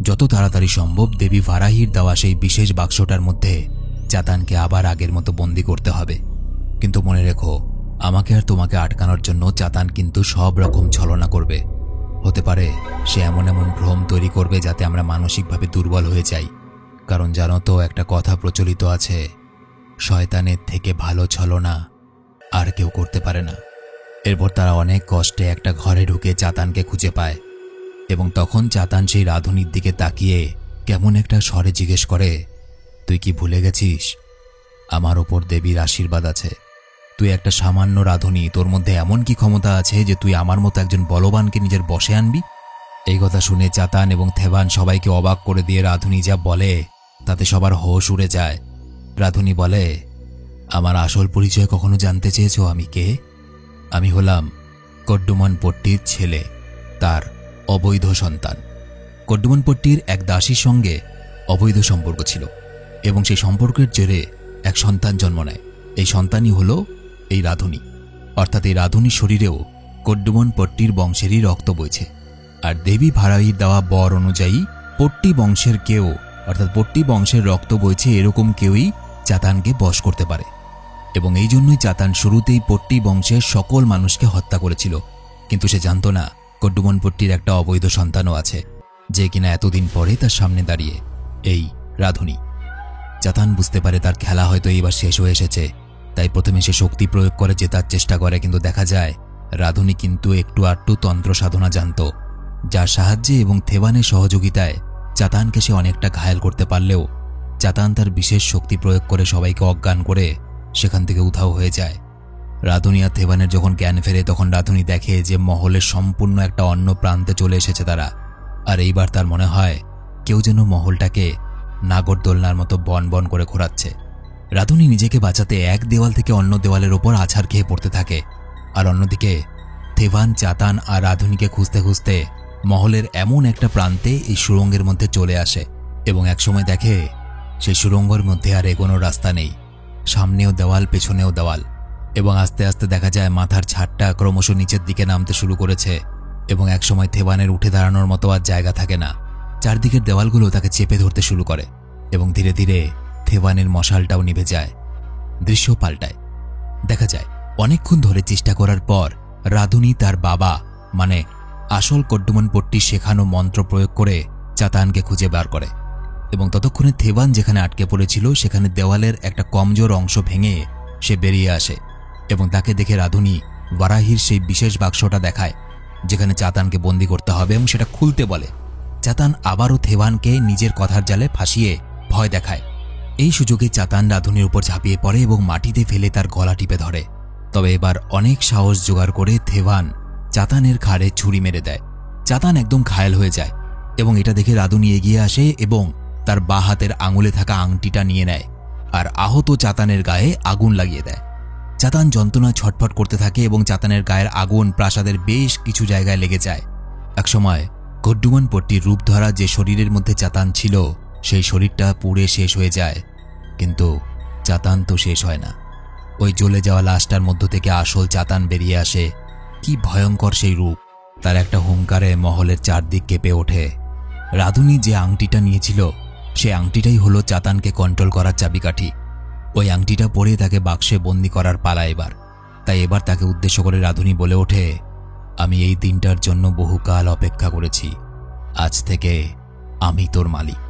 যত তাড়াতাড়ি সম্ভব দেবী ভারাহির দেওয়া সেই বিশেষ বাক্সটার মধ্যে চাতানকে আবার আগের মতো বন্দি করতে হবে। কিন্তু মনে রেখো, আমাকে আর তোমাকে আটকানোর জন্য চাতান কিন্তু সব রকম ছলনা করবে। হতে পারে সে এমন এমন ভ্রম তৈরি করবে যাতে আমরা মানসিকভাবে দুর্বল হয়ে যাই। কারণ জানো তো, একটা কথা প্রচলিত আছে, শয়তানের থেকে ভালো ছলনা আর কেউ করতে পারে না। এরপর তারা অনেক কষ্টে একটা ঘরে ঢুকে চাতানকে খুঁজে পায় এবং তখন চাতান সেই রাধুনির দিকে তাকিয়ে কেমন একটা স্বরে জিজ্ঞেস করে, তুই কি ভুলে গেছিস আমার ওপর দেবীর আশীর্বাদ আছে? তুই একটা সামান্য রাধুনি, তোর মধ্যে এমন কি ক্ষমতা আছে যে তুই আমার মতো একজন বলবানকে নিজের বশে আনবি? এই কথা শুনে চাতান এবং থেভান সবাইকে অবাক করে দিয়ে রাধুনি যা বলে তাতে সবার হোশ উড়ে যায়। রাধুনি বলে, আমার আসল পরিচয় কখনো জানতে চেয়েছো আমি কে? আমি হলাম কড্ডুমানপট্টির ছেলে, তার অবৈধ সন্তান। কড্ডুমানপট্টির এক দাসীর সঙ্গে অবৈধ সম্পর্ক ছিল এবং সেই সম্পর্কের জেরে এক সন্তান জন্ম নেয়। এই সন্তানই হলো এই রাধুনি। অর্থাৎ এই রাধুনির শরীরেও কড্ডুমানপট্টির বংশেরই রক্ত বইছে। আর দেবী ভারাহির দেওয়া বর অনুযায়ী পট্টি বংশের কেউ, অর্থাৎ পট্টি বংশের রক্ত বইছে এরকম কেউই চাতানকে বশ করতে পারে। এবং এই জন্যই চাতান শুরুতেই পট্টি বংশের সকল মানুষকে হত্যা করেছিল। কিন্তু সে জানত না কড্ডুমানপট্টির একটা অবৈধ সন্তানও আছে, যে কিনা এতদিন পরে তার সামনে দাঁড়িয়ে, এই রাধুনি। চাতান বুঝতে পারে তার খেলা হয়তো এইবার শেষ হয়ে এসেছে, তাই প্রথমে সে শক্তি প্রয়োগ করে জেতার চেষ্টা করে। কিন্তু দেখা যায় রাধুনি কিন্তু একটু আধটু তন্ত্র সাধনা জানত, যার সাহায্যে এবং থেভানের সহযোগিতায় চাতানকে সে অনেকটা ঘায়েল করতে পারলেও চাতান তার বিশেষ শক্তি প্রয়োগ করে সবাইকে অজ্ঞান করে সেখান থেকে উধাও হয়ে যায়। রাধুনি আর থেভানের যখন জ্ঞান ফেরে তখন রাধুনি দেখে যে মহলের সম্পূর্ণ একটা অন্য প্রান্তে চলে এসেছে তারা। আর এইবার তার মনে হয় কেউ যেন মহলটাকে নাগরদোলনার মতো বন বন করে ঘোরাচ্ছে। রাধুনি নিজেকে বাঁচাতে এক দেওয়াল থেকে অন্য দেওয়ালের ওপর আছাড় খেয়ে পড়তে থাকে, আর অন্যদিকে থেভান চাতান আর রাধুনিকে খুঁজতে খুঁজতে মহলের এমন একটা প্রান্তে এই সুড়ঙ্গের মধ্যে চলে আসে এবং একসময় দেখে সেই সুড়ঙ্গের মধ্যে আর এগোনোর রাস্তা নেই। সামনেও দেওয়াল, পেছনেও দেওয়াল, এবং আস্তে আস্তে দেখা যায় মাথার ছাদটা ক্রমশ নিচের দিকে নামতে শুরু করেছে এবং একসময় থেভানের উঠে দাঁড়ানোর মতো আর জায়গা থাকে না। চারদিকের দেওয়ালগুলো তাকে চেপে ধরতে শুরু করে এবং ধীরে ধীরে থেভানের মশালটাও নিভে যায়। দৃশ্য পাল্টায়। দেখা যায় অনেকক্ষণ ধরে চেষ্টা করার পর রাধুনি তার বাবা মানে আসল কড্ডুমানপট্টি শেখানো মন্ত্র প্রয়োগ করে চাতানকে খুঁজে বার করে এবং ততক্ষণে থেভান যেখানে আটকে পড়েছিল সেখানে দেওয়ালের একটা কমজোর অংশ ভেঙে সে বেরিয়ে আসে এবং তাকে দেখে রাধুনি ভারাহির সেই বিশেষ বাক্সটা দেখায় যেখানে চাতানকে বন্দি করতে হবে এবং সেটা খুলতে বলে। চাতান আবারও থেভানকে নিজের কথার জালে ফাঁসিয়ে ভয় দেখায়। এই সুযোগে চাতান রাধুনির উপর ঝাঁপিয়ে পড়ে এবং মাটিতে ফেলে তার গলা টিপে ধরে। তবে এবার অনেক সাহস জোগাড় করে থেভান চাতানের ঘাড়ে ছুরি মেরে দেয়। চাতান একদম ঘায়েল হয়ে যায় এবং এটা দেখে রাধুনি এগিয়ে আসে এবং তার বাঁ হাতের আঙুলে থাকা আংটিটা নিয়ে নেয় আর আহত চাতানের গায়ে আগুন লাগিয়ে দেয়। চাতান যন্ত্রণায় ছটফট করতে থাকে এবং চাতানের গায়ের আগুন প্রাসাদের বেশ কিছু জায়গায় লেগে যায়। একসময় কড্ডুমানপট্টির রূপ ধরা যে শরীরের মধ্যে চাতান ছিল সেই শরীরটা পুড়ে শেষ হয়ে যায়, কিন্তু চাতান তো শেষ হয় না। ওই জ্বলে যাওয়া লাশটার মধ্য থেকে আসল চাতান বেরিয়ে আসে। কি ভয়ঙ্কর সেই রূপ! তার একটা হুঙ্কারে মহলের চারদিক কেঁপে ওঠে। রাধুনি যে আংটিটা নিয়েছিল সে আংটিটাই হলো চাতানকে কন্ট্রোল করার চাবিকাঠি। ওই আংটিটা পরে তাকে বাক্সে বন্দি করার পালা এবার। তাই এবার তাকে উদ্দেশ্য করে রাধুনি বলে ওঠে, আমি এই দিনটার জন্য বহুকাল অপেক্ষা করেছি, আজ থেকে আমি তোর মালিক।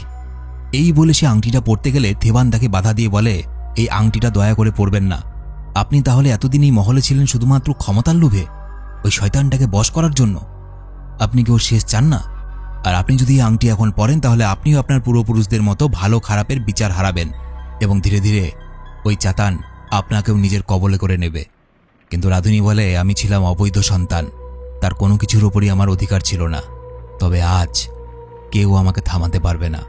এই বলে সে আংটিটা পরতে গেলে থেভান তাকে বাধা দিয়ে বলে, এই আংটিটা দয়া করে পরবেন না। আপনি তাহলে এতদিন এই মহলে ছিলেন শুধুমাত্র ক্ষমতার লোভে, ওই শয়তানটাকে বশ করার জন্য। আপনি কি ওর শেষ চান না? আর আপনি যদি এই আংটি এখন পরেন তাহলে আপনিও আপনার পূর্বপুরুষদের মতো ভালো খারাপের বিচার হারাবেন এবং ধীরে ধীরে ওই চাতান আপনাকেও নিজের কবলে করে নেবে। কিন্তু রাধুনি বলে, আমি ছিলাম অবৈধ সন্তান, তার কোনো কিছুর ওপরই আমার অধিকার ছিল না। তবে আজ কেউ আমাকে থামাতে পারবে না।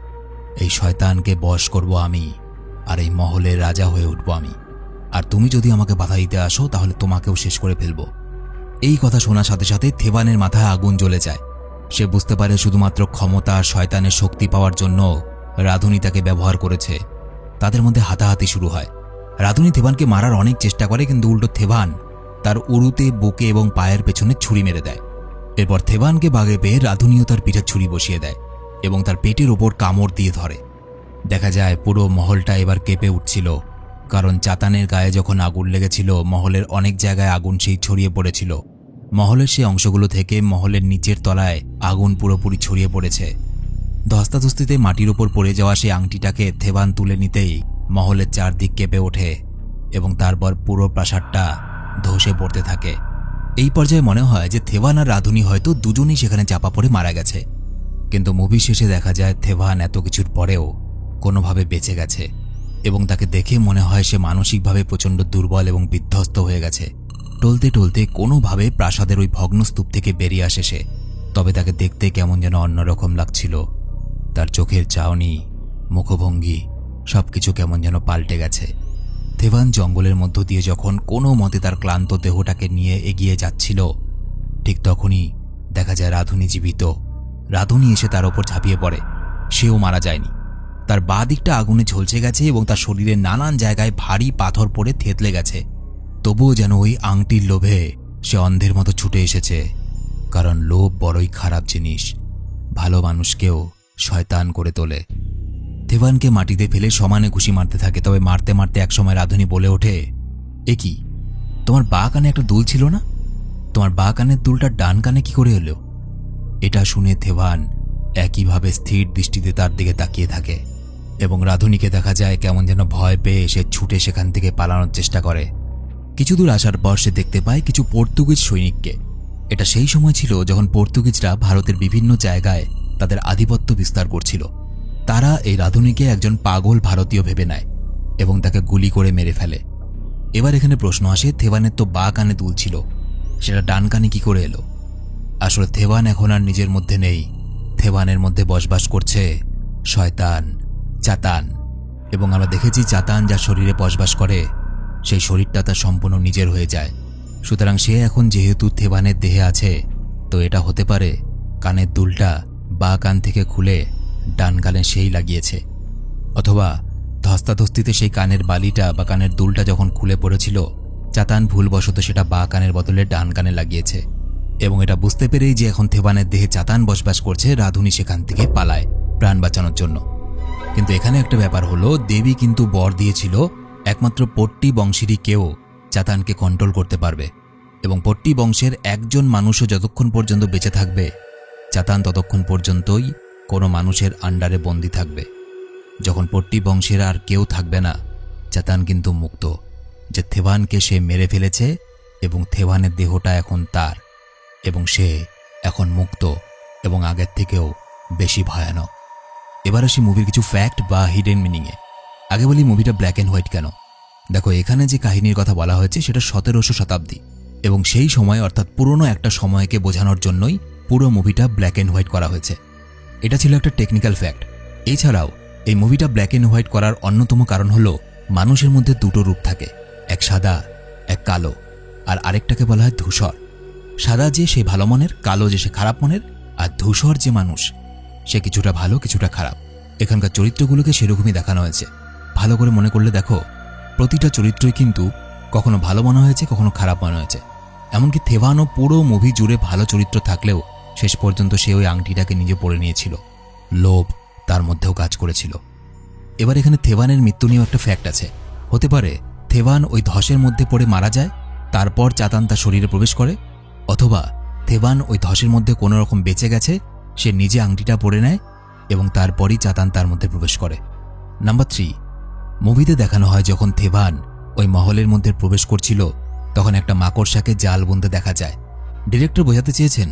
এই শয়তানকে বশ করব আমি, আর এই মহলের রাজা হয়ে উঠব আমি। আর তুমি যদি আমাকে বাধা দিতে আসো তাহলে তোমাকেও শেষ করে ফেলবো। এই কথা শোনার সাথে সাথে থেবানের মাথায় আগুন জ্বলে যায়। সে বুঝতে পারে শুধুমাত্র ক্ষমতা আর শয়তানের শক্তি পাওয়ার জন্য রাধুনী তাকে ব্যবহার করেছে। তাদের মধ্যে হাতাহাতি শুরু হয়। রাধুনী থেবানকে মারার অনেক চেষ্টা করে, কিন্তু উল্টো থেবান তার উরুতে, বুকে এবং পায়ের পেছনে ছুরি মেরে দেয়। এরপর থেবানকে বাগে পেয়ে রাধুনীও তার পিঠে ছুরি বসিয়ে দেয় এবং তার পেটের ওপর কামড় দিয়ে ধরে। দেখা যায় পুরো মহলটা এবার কেঁপে উঠছিল, কারণ চাতানের গায়ে যখন আগুন লেগেছিল মহলের অনেক জায়গায় আগুন সেই ছড়িয়ে পড়েছিল। মহলের সেই অংশগুলো থেকে মহলের নিচের তলায় আগুন পুরোপুরি ছড়িয়ে পড়েছে। ধস্তাধস্তিতে মাটির ওপর পড়ে যাওয়া সেই আংটিটাকে থেবান তুলে নিতেই মহলের চারদিক কেঁপে ওঠে এবং তারপর পুরো প্রাসাদটা ধসে পড়তে থাকে। এই পর্যায়ে মনে হয় যে থেবান আর রাধুনী হয়তো দুজনেই সেখানে চাপা পড়ে মারা গেছে, কিন্তু মুভি শেষে দেখা যায় থেবান এত কিছুর পরেও কোনোভাবে বেঁচে গেছে এবং তাকে দেখে মনে হয় সে মানসিকভাবে প্রচণ্ড দুর্বল এবং বিধ্বস্ত হয়ে গেছে। টলতে টলতে কোনোভাবে প্রাসাদের ওই ভগ্নস্তূপ থেকে বেরিয়ে আসে সে। তবে তাকে দেখতে কেমন যেন অন্যরকম লাগছিল। তার চোখের চাহনি, মুখভঙ্গি সবকিছু কেমন যেন পাল্টে গেছে। থেবান জঙ্গলের মধ্য দিয়ে যখন কোনো মতে তার ক্লান্ত দেহটাকে নিয়ে এগিয়ে যাচ্ছিল, ঠিক তখনই দেখা যায় রাধুনী জীবিত। রাধুনী এসে তার ওপর ঝাঁপিয়ে পড়ে। সেও মারা যায়নি। তার বাঁ দিকটা আগুনে ঝলসে গেছে এবং তার শরীরের নানান জায়গায় ভারী পাথর পড়ে থেতলে গেছে। তবুও যেন ওই আংটির লোভে সে অন্ধের মতো ছুটে এসেছে, কারণ লোভ বড়ই খারাপ জিনিস, ভালো মানুষকেও শয়তান করে তোলে। থেবানকে মাটিতে ফেলে সমানে ঘুষি মারতে থাকে। তবে মারতে মারতে একসময় রাধুনী বলে ওঠে, এ কি, তোমার বাঁ কানে একটা দুল ছিল না? তোমার বাঁ কানের দুলটা ডান কানে কি করে এলো? এটা শুনে থেবান একইভাবে স্থির দৃষ্টিতে তার দিকে তাকিয়ে থাকে এবং রাধুনীকে দেখা যায় কেমন যেন ভয় পেয়ে সে ছুটে সেখান থেকে পালানোর চেষ্টা করে। কিছু দূর আসার পর সে দেখতে পায় কিছু পর্তুগিজ সৈনিককে। এটা সেই সময় ছিল যখন পর্তুগিজরা ভারতের বিভিন্ন জায়গায় তাদের আধিপত্য বিস্তার করছিল। তারা এই রাধুনীকে একজন পাগল ভারতীয় ভেবে নেয় এবং তাকে গুলি করে মেরে ফেলে। এবার এখানে প্রশ্ন আসে, থেবানের তো বাঁ কানে দুল ছিল, সেটা ডান কানে কি করে এলো? আসলে থেবান এখন আর নিজের মধ্যে নেই। থেবানের মধ্যে বসবাস করছে শয়তান, চাতান। এবং আমরা দেখেছি চাতান যার শরীরে বসবাস করে সেই শরীরটা তার সম্পূর্ণ নিজের হয়ে যায়। সুতরাং সে এখন যেহেতু থেবানের দেহে আছে, তো এটা হতে পারে কানের দুলটা বাঁ কান থেকে খুলে ডান কানে সেই লাগিয়েছে, অথবা ধস্তাধস্তিতে সেই কানের বালিটা বা কানের দুলটা যখন খুলে পড়েছিল চাতান ভুলবশত সেটা বাঁ কানের বদলে ডান কানে লাগিয়েছে। এবং এটা বুঝতে পেরেই যে এখন থেবানের দেহে চাতান বসবাস করছে, রাধুনী সেখান থেকে পালায় প্রাণ বাঁচানোর জন্য। কিন্তু এখানে একটা ব্যাপার হলো, দেবী কিন্তু বর দিয়েছিল একমাত্র পট্টি বংশেরই কেউ চাতানকে কন্ট্রোল করতে পারবে এবং পট্টি বংশের একজন মানুষও যতক্ষণ পর্যন্ত বেঁচে থাকবে চাতান ততক্ষণ পর্যন্তই কোনো মানুষের আন্ডারে বন্দী থাকবে। যখন পট্টি বংশের আর কেউ থাকবে না, চাতান কিন্তু মুক্ত, যে থেবানকে সে মেরে ফেলেছে এবং থেবানের দেহটা এখন তার এবং সে এখন মুক্ত এবং আগের থেকেও বেশি ভয়ানক। এবার আসি মুভির কিছু ফ্যাক্ট বা হিডেন মিনিংয়ে। আগে বলি মুভিটা ব্ল্যাক অ্যান্ড হোয়াইট কেন। দেখো, এখানে যে কাহিনীর কথা বলা হয়েছে সেটা 1700 শতাব্দী এবং সেই সময় অর্থাৎ পুরনো একটা সময়কে বোঝানোর জন্যই পুরো মুভিটা ব্ল্যাক অ্যান্ড হোয়াইট করা হয়েছে। এটা ছিল একটা টেকনিক্যাল ফ্যাক্ট। এছাড়াও এই মুভিটা ব্ল্যাক অ্যান্ড হোয়াইট করার অন্যতম কারণ হলো মানুষের মধ্যে দুটো রূপ থাকে, এক সাদা এক কালো, আর আরেকটাকে বলা হয় ধূসর। সাদা যে সে ভালো মনের, কালো যে সে খারাপ মনের, আর ধূসর যে মানুষ সে কিছুটা ভালো কিছুটা খারাপ। এখানকার চরিত্রগুলোকে সেরকমই দেখানো হয়েছে। ভালো করে মনে করলে দেখো, প্রতিটা চরিত্রই কিন্তু কখনো ভালো মনে হয়েছে, কখনো খারাপ মনে হয়েছে। এমনকি থেবানও পুরো মুভি জুড়ে ভালো চরিত্র থাকলেও শেষ পর্যন্ত সে ওই আংটিটাকে নিজে পরে নিয়েছিল। লোভ তার মধ্যেও কাজ করেছিল। এবার এখানে থেবানের মৃত্যু নিয়েও একটা ফ্যাক্ট আছে। হতে পারে থেবান ওই ধসের মধ্যে পড়ে মারা যায়, তারপর চাতান তার শরীরে প্রবেশ করে, অথবা থেবান ওই ধসের মধ্যে কোনো রকম বেঁচে গেছে, সে নিজে আংটিটা পরে নেয় এবং তারপরই চাতান তার মধ্যে প্রবেশ করে। নাম্বার 3, মুভিতে দেখানো হয় যখন থেবান ওই মহলের মধ্যে প্রবেশ করছিল তখন একটা মাকড়সাকে জাল বুনতে দেখা যায়। ডিরেক্টর বোঝাতে চেয়েছেন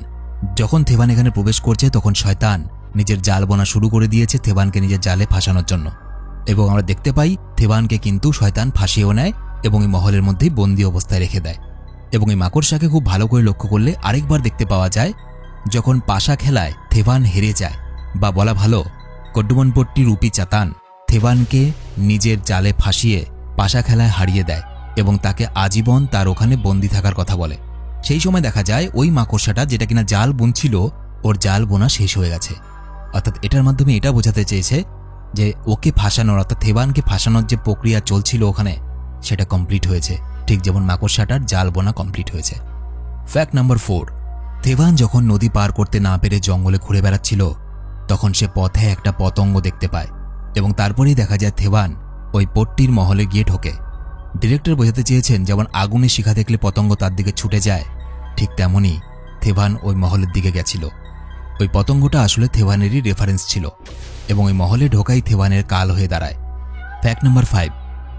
যখন থেবান এখানে প্রবেশ করছে তখন শয়তান নিজের জাল বোনা শুরু করে দিয়েছে থেবানকে নিজের জালে ফাঁসানোর জন্য। এবং আমরা দেখতে পাই থেবানকে কিন্তু শয়তান ফাঁসিয়েও নেয় এবং এই মহলের মধ্যেই বন্দী অবস্থায় রেখে দেয়। এবং এই মাকড়সাকে খুব ভালো করে লক্ষ্য করলে আরেকবার দেখতে পাওয়া যায় যখন পাশা খেলায় থেবান হেরে যায়, বা বলা ভালো কড্ডুমনপট্টি রূপী চাতান থেভানকে নিজের জালে ফাঁসিয়ে পাশা খেলায় হারিয়ে দেয় এবং তাকে আজীবন তার ওখানে বন্দি থাকার কথা বলে। সেই সময় দেখা যায় ওই মাকড়সাটা যেটা কিনা জাল বুনছিল, ওর জাল বোনা শেষ হয়ে গেছে। অর্থাৎ এটার মাধ্যমে এটা বোঝাতে চেয়েছে যে ওকে ফাঁসানোর অর্থাৎ থেভানকে ফাঁসানোর যে প্রক্রিয়া চলছিল ওখানে সেটা কমপ্লিট হয়েছে, ঠিক যেমন মাকড়সাটার জাল বোনা কমপ্লিট হয়েছে। ফ্যাক্ট নাম্বার 4, থেভান যখন নদী পার করতে না পেরে জঙ্গলে ঘুরে বেড়াচ্ছিল তখন সে পথে একটা পতঙ্গ দেখতে পায় এবং তারপরেই দেখা যায় থেভান ওই পট্টির মহলে গিয়ে ঢোকে। ডিরেক্টর বোঝাতে চেয়েছেন যেমন আগুনের শিখা দেখলে পতঙ্গ তার দিকে ছুটে যায়, ঠিক তেমনই থেভান ওই মহলের দিকে গেছিল। ওই পতঙ্গটা আসলে থেভানেরই রেফারেন্স ছিল এবং ওই মহলে ঢোকাই থেভানের কাল হয়ে দাঁড়ায়। ফ্যাক্ট নাম্বার 5,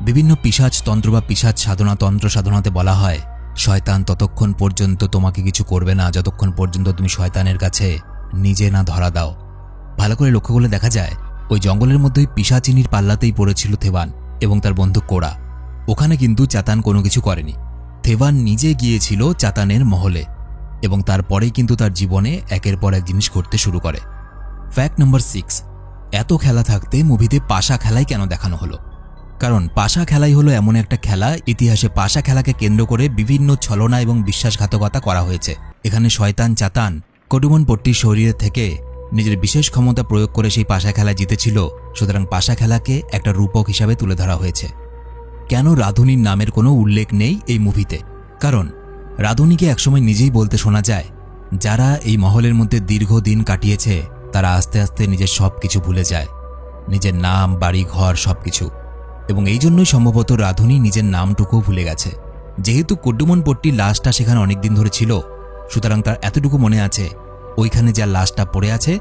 বিভিন্ন পিশাচ তন্ত্র বা পিশাচ সাধনা তন্ত্র সাধনাতে বলা হয় শয়তান ততক্ষণ পর্যন্ত তোমাকে কিছু করবে না যতক্ষণ পর্যন্ত তুমি শয়তানের কাছে নিজে না ধরা দাও। ভালো করে লক্ষ্য করলে দেখা যায় ওই জঙ্গলের মধ্যে পিশাচিনীর পাল্লাতেই পড়েছিল থেভান এবং তার বন্ধু কোরা। ওখানে কিন্তু চাতান কোনো কিছু করেনি, থেভান নিজে গিয়েছিল চাতানের মহলে এবং তারপরেই কিন্তু তার জীবনে একের পর এক জিনিস করতে শুরু করে। ফ্যাক্ট নাম্বার 6, এত খেলা থাকতে মুভিতে পাশা খেলাই কেন দেখানো হলো? কারণ পাশা খেলাই হলো এমন একটা খেলা, ইতিহাসে পাশা খেলাকে কেন্দ্র করে বিভিন্ন ছলনা এবং বিশ্বাসঘাতকতা করা হয়েছে। এখানে শয়তান চাতান কডুমন পট্টির শরীরে থেকে নিজের বিশেষ ক্ষমতা প্রয়োগ করে সেই পাশা খেলা জিতেছিল, সুতরাং পাশা খেলাকে একটা রূপক হিসাবে তুলে ধরা হয়েছে। কেন রাধুনির নামের কোনো উল্লেখ নেই এই মুভিতে? কারণ রাধুনিকে একসময় নিজেই বলতে শোনা যায় যারা এই মহলের মধ্যে দীর্ঘদিন কাটিয়েছে তারা আস্তে আস্তে নিজের সব কিছু ভুলে যায়, নিজের নাম, বাড়ি, ঘর সবকিছু, এবং এই জন্যই সম্ভবত রাধুনি নিজের নামটুকুও ভুলে গেছে। যেহেতু কডুমন পট্টির লাশটা সেখানে অনেকদিন ধরে ছিল, সুতরাং তার এতটুকু মনে আছে ওইখানে যার লাশটা পড়ে আছে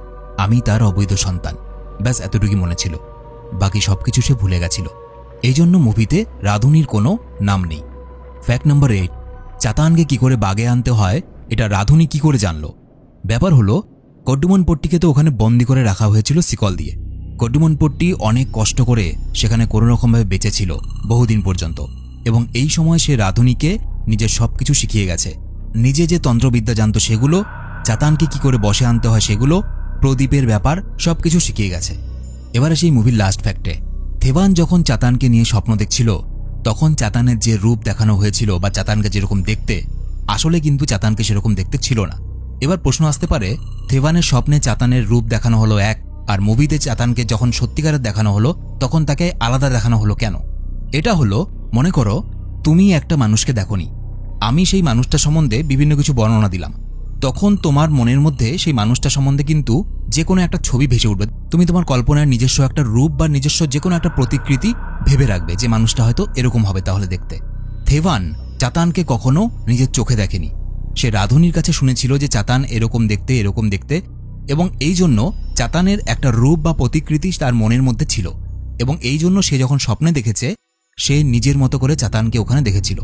আমি তার অবৈধ সন্তান, ব্যাস এতটুকুই মনে ছিল, বাকি সবকিছু সে ভুলে গেছিল। এই জন্য মুভিতে রাধুনির কোনো নাম নেই। ফ্যাক্ট নাম্বার 8, চাতানকে কি করে বাগে আনতে হয় এটা রাধুনি কি করে জানলো? ব্যাপার হলো কডুমন পট্টিকে তো ওখানে বন্দি করে রাখা হয়েছিল শিকল দিয়ে। কডুমন পট্টি অনেক কষ্ট করে সেখানে কোনোরকমভাবে বেঁচে ছিল বহুদিন পর্যন্ত, এবং এই সময় সে রাধুনিকে নিজের সবকিছু শিখিয়ে গেছে। নিজে যে তন্ত্রবিদ্যা জানত সেগুলো, চাতানকে কি করে বসে আনতে হয় সেগুলো, প্রদীপের ব্যাপার সবকিছু শিখিয়ে গেছে। এবারে সেই মুভির লাস্ট ফ্যাক্টে, থেভান যখন চাতানকে নিয়ে স্বপ্ন দেখছিল তখন চাতানের যে রূপ দেখানো হয়েছিল বা চাতানকে যেরকম দেখতে, আসলে কিন্তু চাতানকে সেরকম দেখতে ছিল না। এবার প্রশ্ন আসতে পারে থেভানের স্বপ্নে চাতানের রূপ দেখানো হলো এক, আর মুভিতে চাতানকে যখন সত্যিকারের দেখানো হলো তখন তাকে আলাদা দেখানো হলো কেন? এটা হলো, মনে করো তুমি একটা মানুষকে দেখোনি, আমি সেই মানুষটা সম্বন্ধে বিভিন্ন কিছু বর্ণনা দিলাম, তখন তোমার মনের মধ্যে সেই মানুষটা সম্বন্ধে কিন্তু যে কোনো একটা ছবি ভেসে উঠবে। তুমি তোমার কল্পনার নিজস্ব একটা রূপ বা নিজস্ব যে কোনো একটা প্রতিকৃতি ভেবে রাখবে যে মানুষটা হয়তো এরকম হবে তাহলে দেখতে। থেভান চাতানকে কখনো নিজের চোখে দেখেনি, সে রাধুনির কাছে শুনেছিল যে চাতান এরকম দেখতে এরকম দেখতে, এবং এই জন্য চাতানের একটা রূপ বা প্রতিকৃতি তার মনের মধ্যে ছিল, এবং এই জন্য সে যখন স্বপ্নে দেখেছে সে নিজের মতো করে চাতানকে ওখানে দেখেছিল,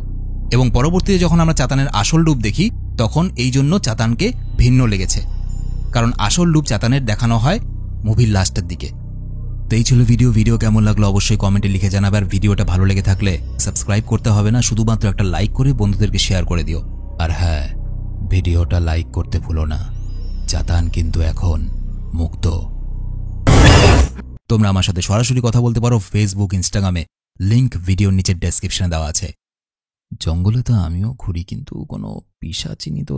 এবং পরবর্তীতে যখন আমরা চাতানের আসল রূপ দেখি তখন এই জন্য চাতানকে ভিন্ন লেগেছে, কারণ আসল রূপ চাতানের দেখানো হয় মুভির লাস্টের দিকে। তো এই ছিল ভিডিও কেমন লাগলো অবশ্যই কমেন্টে লিখে জানাবে, আর ভিডিওটা ভালো লেগে থাকলে সাবস্ক্রাইব করতে হবে না, শুধুমাত্র একটা লাইক করে বন্ধুদেরকে শেয়ার করে দিও। আর হ্যাঁ, ভিডিওটা লাইক করতে ভুলো না, চাতান কিন্তু এখন মুক্ত। তোমরা আমার সাথে সরাসরি কথা বলতে পারো ফেসবুক, ইনস্টাগ্রামে, লিংক ভিডিওর নিচে ডেসক্রিপশনে দেওয়া আছে। জঙ্গলে তো আমিও ঘুরি, কিন্তু কোনো পিশাচিনি তো